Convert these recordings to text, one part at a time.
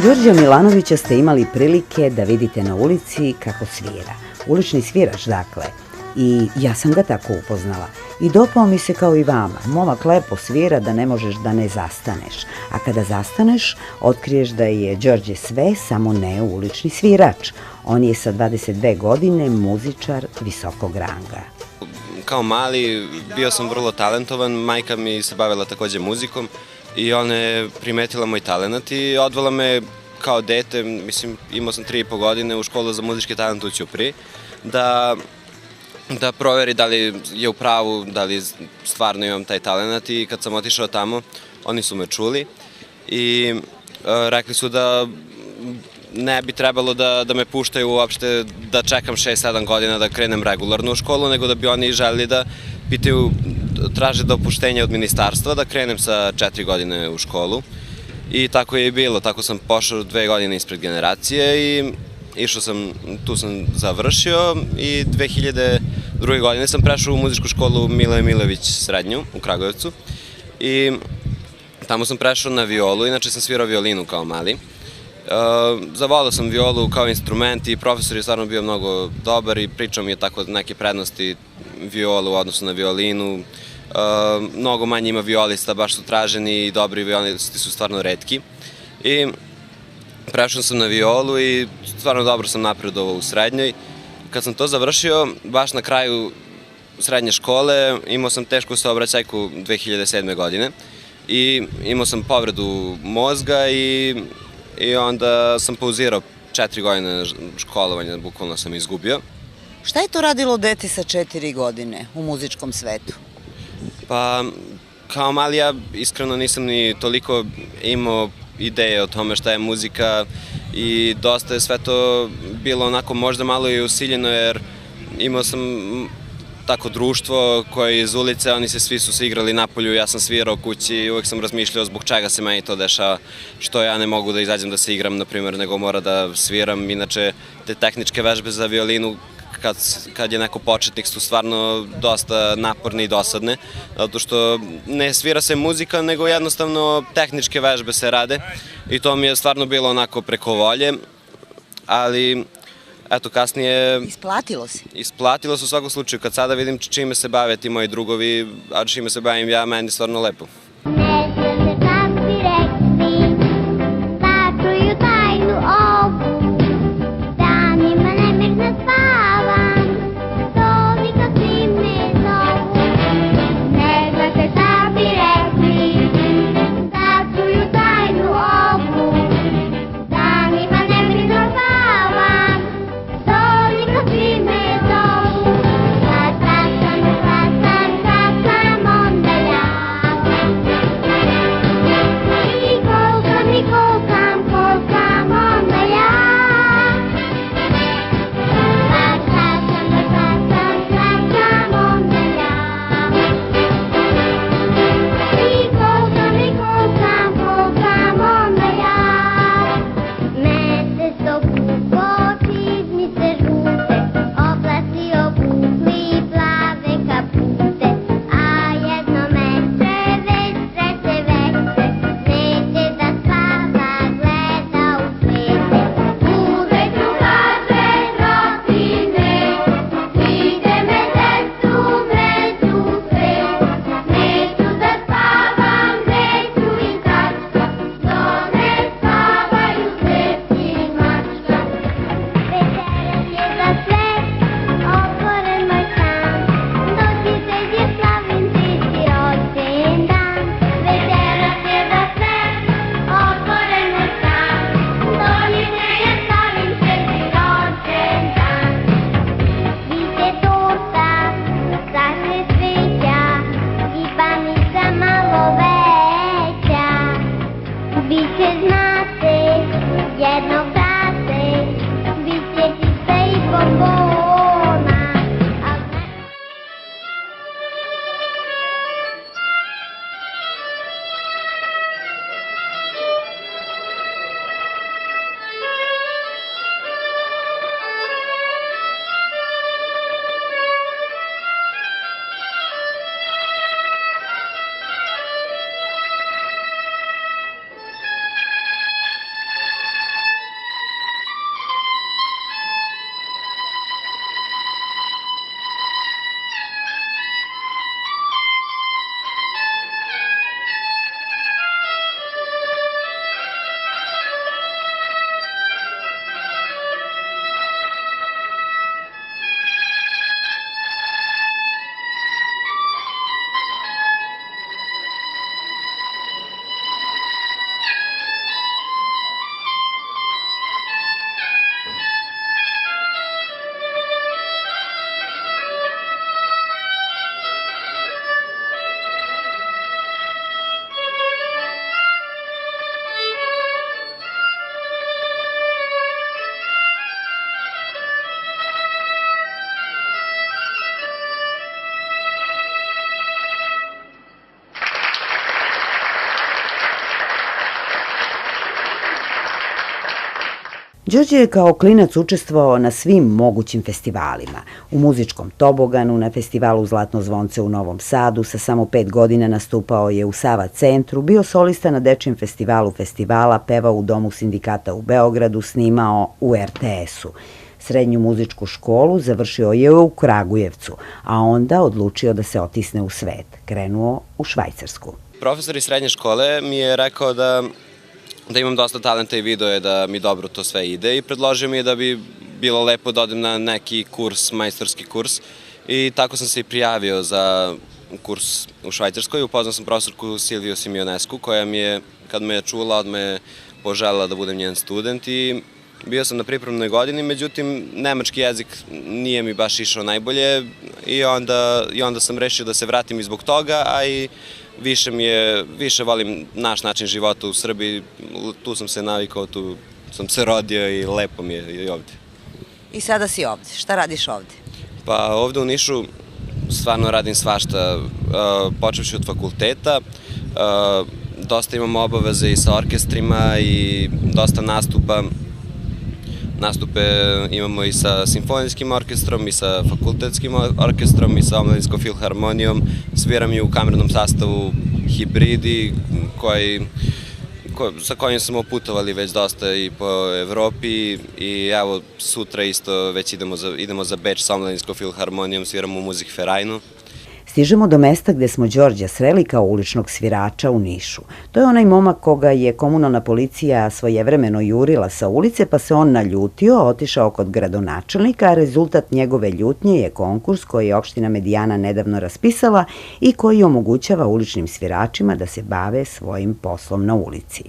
Đorđa Milanovića ste imali prilike da vidite na ulici kako svira. Ulični svirač, dakle. I ja sam ga tako upoznala. I dopao mi se kao i vama. Momak lepo svira da ne možeš da ne zastaneš. A kada zastaneš, otkriješ da je Đorđe sve, samo ne ulični svirač. On je sa 22 godine muzičar visokog ranga. Kao mali bio sam vrlo talentovan, majka mi se bavila takođe muzikom i ona je primetila moj talent i odvela me kao dete, mislim imao sam 3,5 godine u školu za muzički talent u Ćupriji, da proveri da li je u pravu, da li stvarno imam taj talent i kad sam otišao tamo, oni su me čuli i rekli su da ne bi trebalo da me puštaju uopšte da čekam 6-7 godina da krenem regularno u školu, nego da bi oni želeli da pitaju, traže dopuštenje od ministarstva da krenem sa 4 godine u školu. I tako je i bilo, tako sam pošao 2 godine ispred generacije i išao sam, tu sam završio i 2002. godine sam prešao u muzičku školu Miloje Milojević srednju u Kragujevcu i tamo sam prešao na violu, inače sam svirao violinu kao mali. Zavolao sam violu kao instrument i profesor je stvarno bio mnogo dobar i pričao mi je tako neke prednosti violu u odnosu na violinu. Mnogo manje ima violista, baš su traženi i dobri violisti su stvarno retki. I prešao sam na violu i stvarno dobro sam napredovao u srednjoj. Kad sam to završio, baš na kraju srednje škole, imao sam tešku saobraćajku 2007. godine i imao sam povredu mozga i onda sam pauzirao 4 godine školovanja, bukvalno sam izgubio. Šta je to radilo dete sa 4 godine u muzičkom svetu? Pa, kao mali ja iskreno nisam ni toliko imao ideje o tome šta je muzika i dosta je sve to bilo onako možda malo i usiljeno jer imao sam tako društvo koje je iz ulice, oni svi su se igrali napolju, ja sam svirao kući i uvek sam razmišljao zbog čega se meni to dešava, što ja ne mogu da izađem da se igram, na primjer, nego mora da sviram. Inače, te tehničke vežbe za violinu, kad je neko početnik, su stvarno dosta naporne i dosadne, zato što ne svira se muzika, nego jednostavno tehničke vežbe se rade i to mi je stvarno bilo onako preko volje, ali eto, kasnije... Isplatilo se? Isplatilo se u svakom slučaju. Kad sada vidim čime se bave ti moji drugovi, a čime se bavim ja, meni je stvarno lepo. Đorđe je kao klinac učestvovao na svim mogućim festivalima. U muzičkom toboganu, na festivalu Zlatno zvonce u Novom Sadu, sa samo 5 godina nastupao je u Sava centru, bio solista na Dečijem festivalu festivala, pevao u Domu sindikata u Beogradu, snimao u RTS-u. Srednju muzičku školu završio je u Kragujevcu, a onda odlučio da se otisne u svet. Krenuo u Švajcarsku. Profesor iz srednje škole mi je rekao da imam dosta talenta i video je da mi dobro to sve ide i predložio mi je da bi bilo lepo da odem na neki kurs, majstorski kurs, i tako sam se i prijavio za kurs u Švajcarskoj. Upoznao sam profesorku Silviju Simionescu, koja mi je, kad me je čula, odmah je poželjela da budem njen student i bio sam na pripremnoj godini, međutim, nemački jezik nije mi baš išao najbolje i onda sam rešio da se vratim i zbog toga, a i više volim naš način života u Srbiji, tu sam se navikao, tu sam se rodio i lepo mi je i ovde. I sada si ovde. Šta radiš ovde? Pa ovde u Nišu stvarno radim svašta, počevši od fakulteta, dosta imam obaveze i sa orkestrima i dosta nastupa. Nastupe imamo i sa simfonijskim orkestrom, i sa fakultetskim orkestrom, i sa omladinskom filharmonijom. Sviram i u kamernom sastavu Hibridi, sa kojim smo putovali već dosta i po Evropi, i evo sutra isto već idemo za Beč sa omladinskom filharmonijom, sviramo u Muzik Ferajnu. Stižemo do mesta gde smo Đorđa sreli kao uličnog svirača u Nišu. To je onaj momak koga je komunalna policija svojevremeno jurila sa ulice, pa se on naljutio, otišao kod gradonačelnika, a rezultat njegove ljutnje je konkurs koji je opština Medijana nedavno raspisala i koji omogućava uličnim sviračima da se bave svojim poslom na ulici.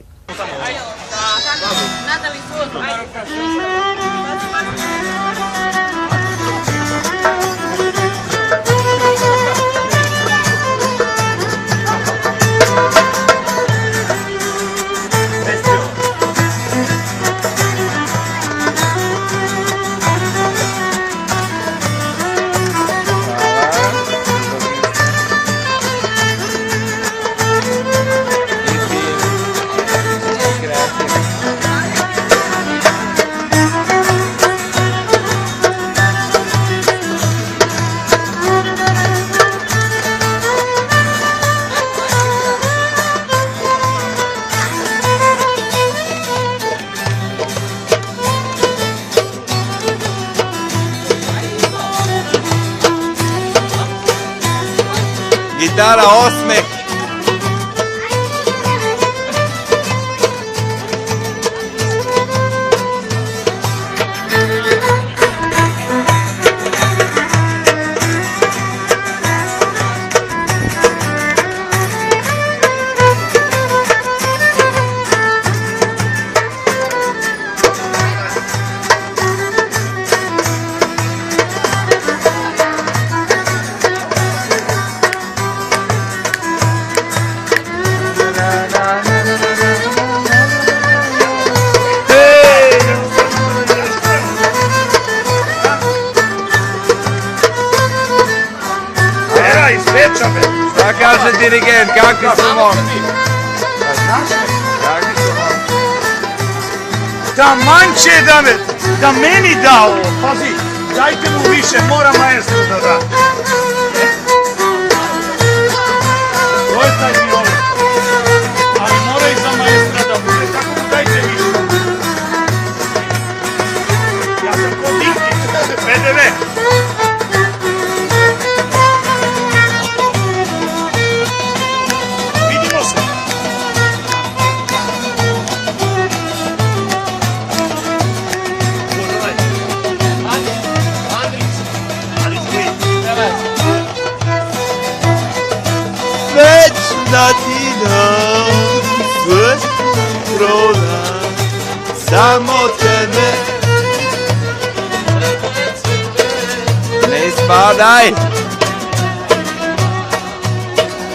Gitara, osmeh. Šta kaže dirigent, kakvi su momci? Taman će da meni da ovo, pazi, dajte mu više, mora maestro da da. To je taj violet, ali mora i za maestra da bude, tako mu dajte više. Ja sam kod Dinki, PDV. Vidimo se. Već da ti dam sve prodam, samo tebe. Ne ispadaj!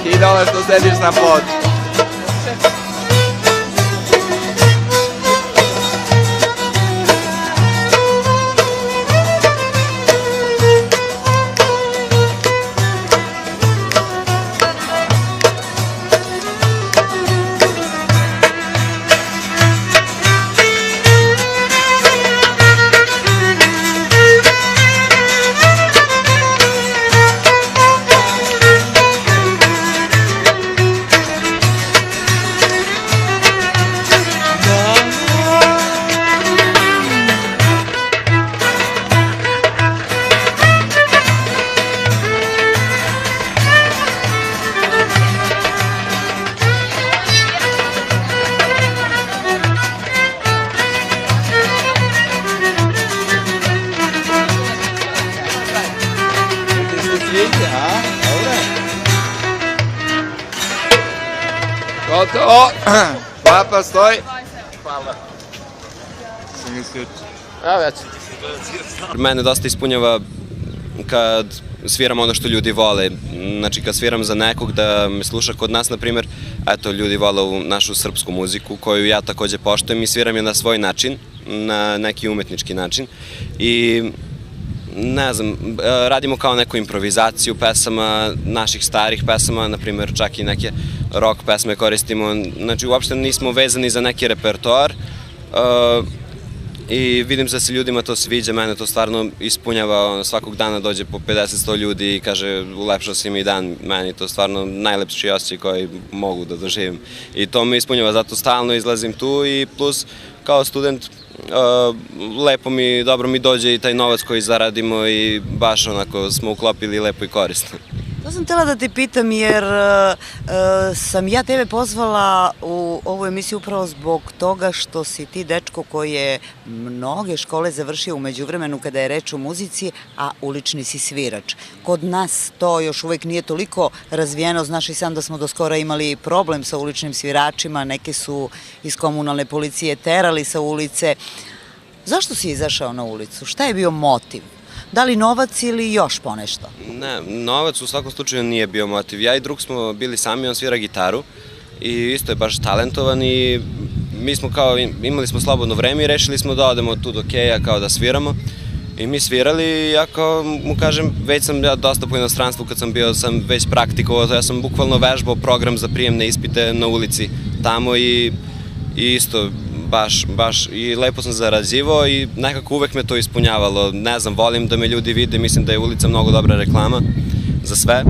Ti dole što sediš na podu. Gotovo. Papa, stoj. Hvala. Sam isključio. Evo ja ću. Mene dosta ispunjava kad sviram ono što ljudi vole. Znači kad sviram za nekog da me sluša kod nas, na primjer, eto, ljudi vole ovu našu srpsku muziku koju ja takođe poštujem i sviram je na svoj način, na neki umetnički način. I ne znam, radimo kao neku improvizaciju pesama, naših starih pesama, na primjer čak i neke rock pesme koristimo. Znači uopšte nismo vezani za neki repertoar. I vidim da se ljudima to sviđa, mene to stvarno ispunjava, svakog dana dođe po 50-100 ljudi i kaže ulepšao si mi dan, meni to stvarno najlepši osjećaj koji mogu da doživim. I to me ispunjava, zato stalno izlazim tu i plus kao student lepo mi, dobro mi dođe i taj novac koji zaradimo i baš onako smo uklopili lepo i korisno. To sam htjela da te pitam jer sam ja tebe pozvala u ovu emisiju upravo zbog toga što si ti dečko koji je mnoge škole završio u međuvremenu kada je reč o muzici, a ulični si svirač. Kod nas to još uvek nije toliko razvijeno, znaš i sam da smo do skora imali problem sa uličnim sviračima, neke su iz komunalne policije terali sa ulice. Zašto si izašao na ulicu? Šta je bio motiv? Da li novac ili još ponešto? Ne, novac u svakom slučaju nije bio motiv. Ja i drug smo bili sami, on svira gitaru i isto je baš talentovan i mi smo kao, imali smo slobodno vreme i rešili smo da odemo tu do Keja kao da sviramo. I mi svirali i ja kao mu kažem, već sam ja dosta po inostranstvu kad sam bio, sam već praktikovao, ja sam bukvalno vežbao program za prijemne ispite na ulici tamo i isto baš i lepo sam zarađivao i nekako uvek me to ispunjavalo. Ne znam, volim da me ljudi vide, mislim da je ulica mnogo dobra reklama za sve.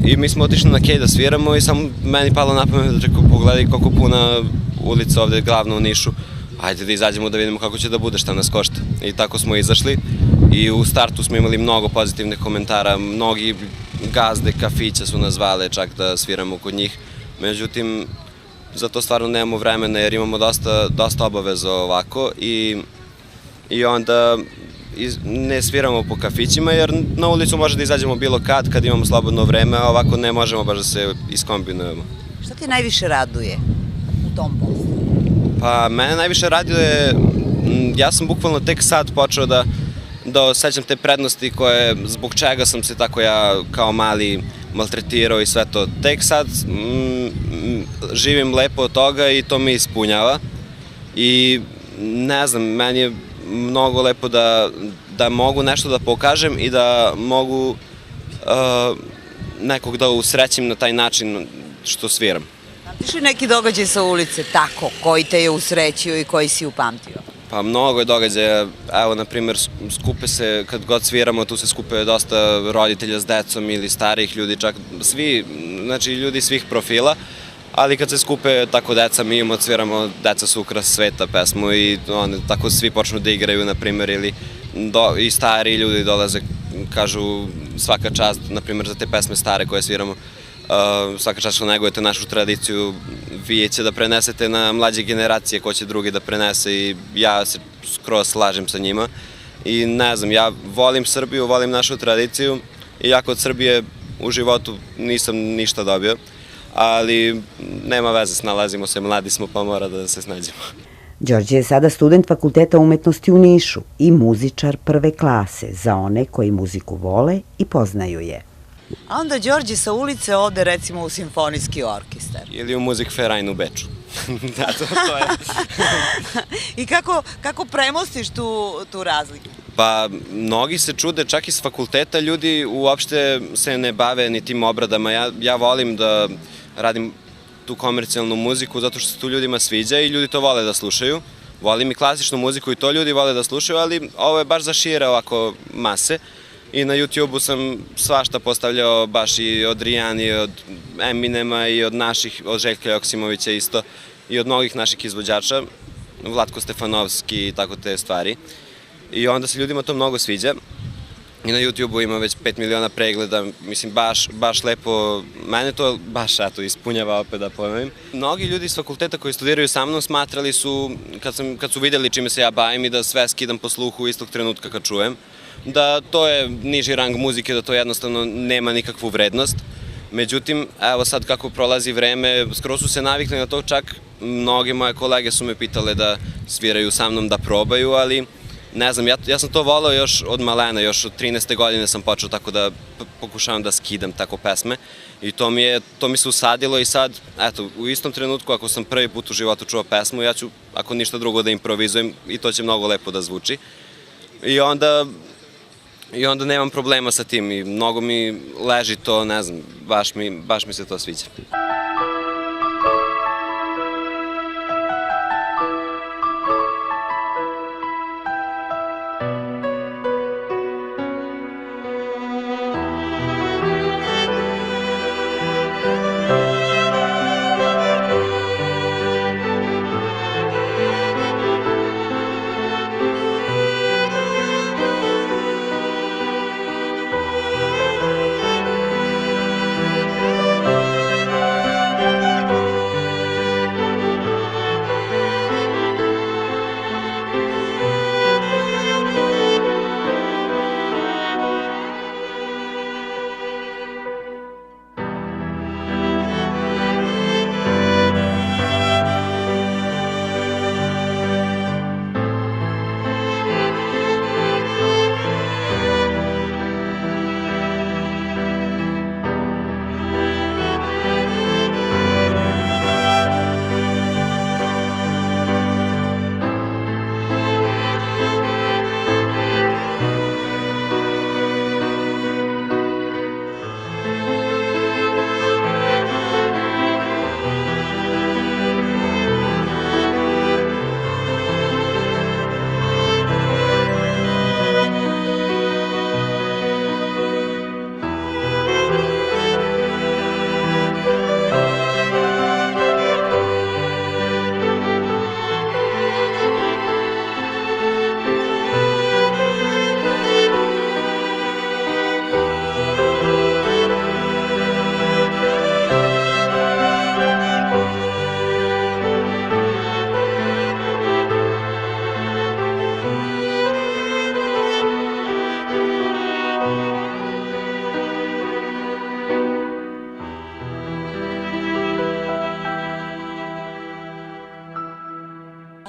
I mi smo otišli na Kej da sviramo i samo meni palo na pamet da rekao, pogledaj koliko puna ulica ovde glavna u Nišu. Ajde da izađemo da vidimo kako će da bude, šta nas košta. I tako smo izašli i u startu smo imali mnogo pozitivnih komentara, mnogi gazde kafića su nas zvale čak da sviramo kod njih. Međutim, za to stvarno nemamo vremena jer imamo dosta obaveza ovako i onda ne sviramo po kafićima jer na ulicu može da izađemo bilo kad imamo slobodno vreme, a ovako ne možemo baš da se iskombinujemo. Šta ti najviše raduje u tom poslu? Pa mene najviše raduje, ja sam bukvalno tek sad počeo da osjećam te prednosti koje, zbog čega sam se tako ja kao mali maltretirao i sve to. Tek sad živim lepo od toga i to me ispunjava i ne znam, meni je mnogo lepo da mogu nešto da pokažem i da mogu nekog da usrećim na taj način što sviram. Pamtiš li neki događaj sa ulice tako, koji te je usrećio i koji si upamtio? Pa mnogo je događaja, evo na primjer skupe se, kad god sviramo tu se skupe dosta roditelja s decom ili starih ljudi, čak svi, znači ljudi svih profila, ali kad se skupe tako deca, mi im odsviramo Deca su ukras sveta pesmu i tako svi počnu da igraju na primjer ili i stari ljudi dolaze, kažu svaka čast, na primjer za te pesme stare koje sviramo, svaka čast što negujete našu tradiciju, vi će da prenesete na mlađe generacije, ko će drugi da prenese i ja se skroz slažem sa njima. I ne znam, ja volim Srbiju, volim našu tradiciju, iako od Srbije u životu nisam ništa dobio, ali nema veze, snalazimo se, mladi smo pa mora da se snađemo. Đorđe je sada student Fakulteta umetnosti u Nišu i muzičar prve klase za one koji muziku vole i poznaju je. A onda Đorđe sa ulice ode recimo u simfonijski orkestar. Ili u Musikverein u Beču. Da, to je. I kako premostiš tu razliku? Pa, mnogi se čude, čak i s fakulteta ljudi uopšte se ne bave ni tim obradama. Ja volim da radim tu komercijalnu muziku zato što se tu ljudima sviđa i ljudi to vole da slušaju. Volim i klasičnu muziku i to ljudi vole da slušaju, ali ovo je baš za šire ovako mase. I na YouTube-u sam svašta postavljao baš i od Rihanna i od Eminema i od naših, od Željka Joksimovića isto i od mnogih naših izvođača, Vlatko Stefanovski i tako te stvari. I onda se ljudima to mnogo sviđa i na YouTube-u ima već 5 miliona pregleda, mislim baš lepo, mene to baš ispunjava opet da ponovim. Mnogi ljudi iz fakulteta koji studiraju sa mnom smatrali su, kad su vidjeli čime se ja bavim i da sve skidam po sluhu istog trenutka kad čujem, da to je niži rang muzike, da to jednostavno nema nikakvu vrednost. Međutim, evo sad kako prolazi vreme, skoro su se navikli na to, čak mnoge moje kolege su me pitale da sviraju sa mnom, da probaju, ali ne znam, ja sam to volao još od malena, još od 13. godine sam počeo tako da pokušavam da skidam tako pesme i to mi se usadilo i sad, eto, u istom trenutku ako sam prvi put u životu čuo pesmu, ja ću, ako ništa drugo, da improvizujem i to će mnogo lepo da zvuči. I onda nemam problema sa tim i mnogo mi leži to, ne znam, baš mi se to sviđa.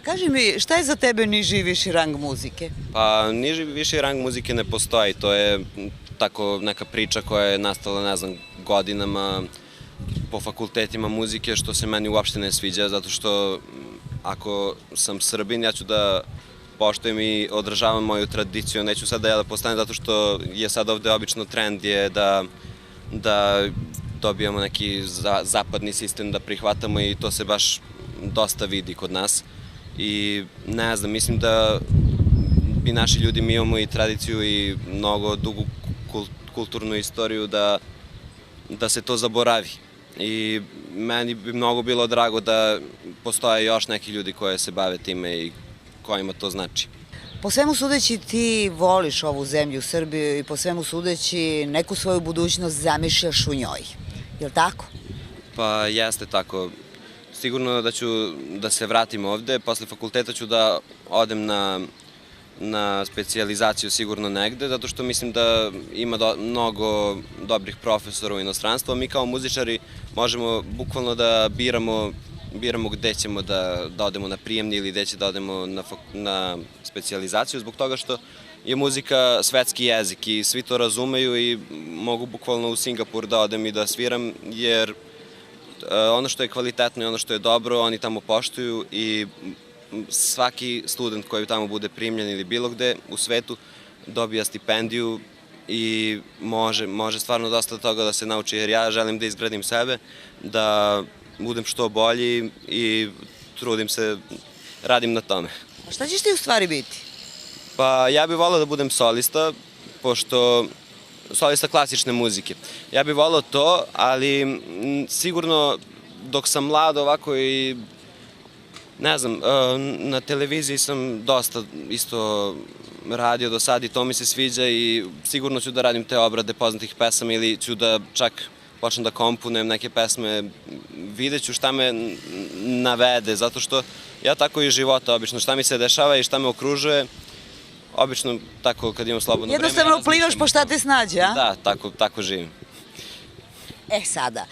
Kaži mi, šta je za tebe niži i viši rang muzike? Pa niži viši rang muzike ne postoji, to je tako neka priča koja je nastala, ne znam, godinama po fakultetima muzike, što se meni uopšte ne sviđa, zato što ako sam Srbin, ja ću da poštujem i održavam moju tradiciju, neću sad da ja da postanem, zato što je sad ovde obično trend je da dobijamo neki zapadni sistem da prihvatamo i to se baš dosta vidi kod nas. I ne znam, mislim da mi naši ljudi, mi imamo i tradiciju i mnogo dugu kulturnu istoriju da se to zaboravi. I meni bi mnogo bilo drago da postoje još neki ljudi koji se bave time i kojima to znači. Po svemu sudeći ti voliš ovu zemlju, Srbiju, i po svemu sudeći neku svoju budućnost zamišljaš u njoj. Je li tako? Pa jeste tako. Sigurno da ću da se vratim ovde, posle fakulteta ću da odem na specijalizaciju sigurno negde, zato što mislim da ima mnogo dobrih profesora u inostranstvu, a mi kao muzičari možemo bukvalno da biramo gde ćemo da odemo na prijemni ili gde će da odemo na specijalizaciju, zbog toga što je muzika svetski jezik i svi to razumeju i mogu bukvalno u Singapur da odem i da sviram, jer ono što je kvalitetno i ono što je dobro, oni tamo poštuju i svaki student koji tamo bude primljen ili bilo gde u svetu dobija stipendiju i može stvarno dosta toga da se nauči, jer ja želim da izgradim sebe, da budem što bolji i trudim se, radim na tome. A šta ćeš ti u stvari biti? Pa ja bih volao da budem solista, pošto solista klasične muzike. Ja bih volao to, ali sigurno dok sam mlad ovako i ne znam, na televiziji sam dosta isto radio do sad i to mi se sviđa i sigurno ću da radim te obrade poznatih pesama ili ću da čak počnem da komponujem neke pesme, vidjet ću šta me navede, zato što ja tako i života obično, šta mi se dešava i šta me okružuje, obično tako kad imam slobodno vreme. Jednostavno plivaš po šta te snađe, a? Da, tako živim. E sada,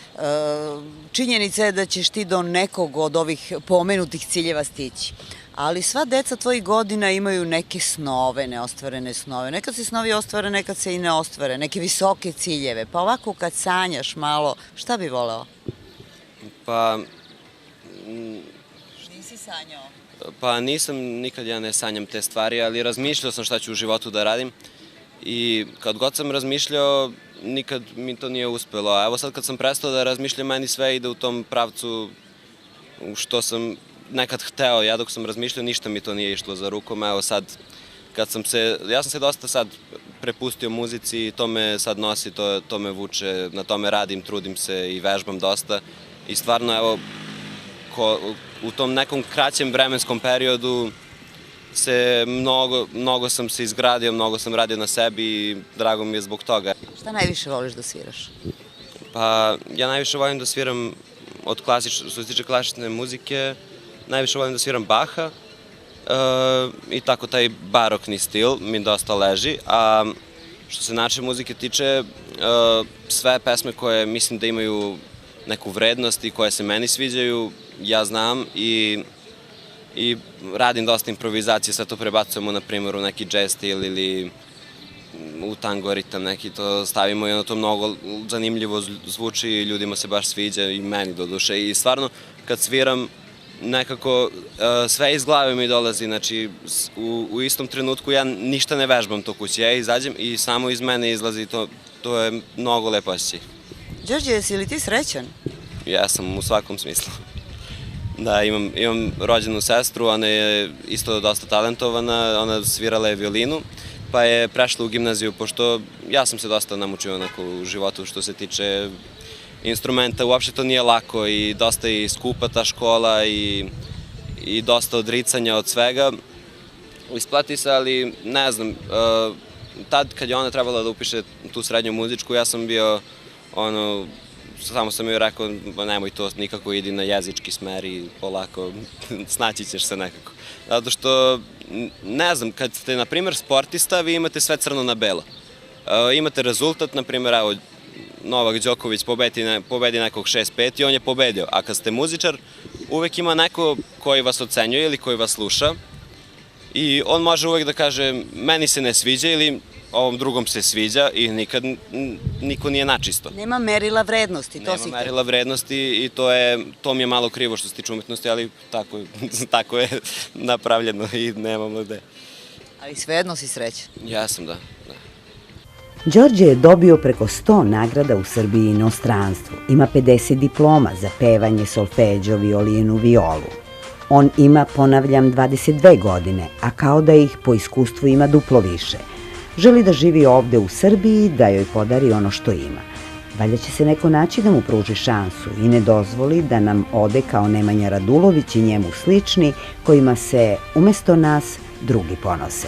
činjenica je da ćeš ti do nekog od ovih pomenutih ciljeva stići. Ali sva deca tvojih godina imaju neke snove, neostvarene snove. Nekad se snovi ostvare, nekad se i ne ostvare, neke visoke ciljeve. Pa ovako kad sanjaš malo, šta bi voleo? Pa, Nisi sanjao. pa nisam, nikad ja ne sanjam te stvari, ali razmišljao sam šta ću u životu da radim i kad god sam razmišljao, nikad mi to nije uspelo. A evo sad kad sam prestao da razmišljam, meni sve ide u tom pravcu što sam nekad hteo. Ja dok sam razmišljao, ništa mi to nije išlo za rukom. Evo sad, ja sam se dosta sad prepustio muzici i to me sad nosi, to me vuče, na tome radim, trudim se i vežbam dosta. I stvarno, evo, u tom nekom kraćem vremenskom periodu mnogo sam se izgradio, mnogo sam radio na sebi i drago mi je zbog toga. Šta najviše voliš da sviraš? Pa ja najviše volim da sviram što se tiče klasične muzike, najviše volim da sviram Baha i tako taj barokni stil mi dosta leži, a što se naše muzike tiče, sve pesme koje mislim da imaju neku vrednost i koje se meni sviđaju, ja znam i radim dosta improvizacije, sad to prebacujemo na primjer u neki jazz stil ili u tango ritam neki, to stavimo i ono to mnogo zanimljivo zvuči i ljudima se baš sviđa i meni do duše i stvarno kad sviram nekako sve iz glave mi dolazi, znači u istom trenutku ja ništa ne vežbam to kući, ja izađem i samo iz mene izlazi, to je mnogo lepo osjećaj. Đorđe, jesi li ti srećan? Ja sam u svakom smislu. Da, imam rođenu sestru, ona je isto dosta talentovana, ona svirala je violinu, pa je prešla u gimnaziju, pošto ja sam se dosta namučio u životu što se tiče instrumenta, uopšte to nije lako i dosta je skupa ta škola i dosta odricanja od svega. Isplati se, ali ne znam, tad kad je ona trebala da upiše tu srednju muzičku, ja sam bio samo sam joj rekao, nemoj to nikako, idi na jezički smer i polako snaći ćeš se nekako. Zato što, ne znam, kad ste, na primjer, sportista, vi imate sve crno na belo. Imate rezultat, na primjer, evo, Novak Đoković pobedi nekog 6-5 i on je pobedio. A kad ste muzičar, uvek ima neko koji vas ocenjuje ili koji vas sluša i on može uvek da kaže, meni se ne sviđa ili ovom drugom se sviđa i nikad niko nije načisto. Nema merila vrednosti, to si htio. Nema merila vrednosti i to mi je malo krivo što se tiče umetnosti, ali tako je napravljeno i nemamo gde. Ali svejedno si srećan. Ja sam, da. Đorđe je dobio preko 100 nagrada u Srbiji i inostranstvu. Ima 50 diploma za pevanje, solfeđo, violinu, violu. On ima, ponavljam, 22 godine, a kao da ih po iskustvu ima duplo više. Želi da živi ovde u Srbiji, da joj podari ono što ima. Valjda će se neko naći da mu pruži šansu i ne dozvoli da nam ode kao Nemanja Radulović i njemu slični, kojima se umesto nas drugi ponose.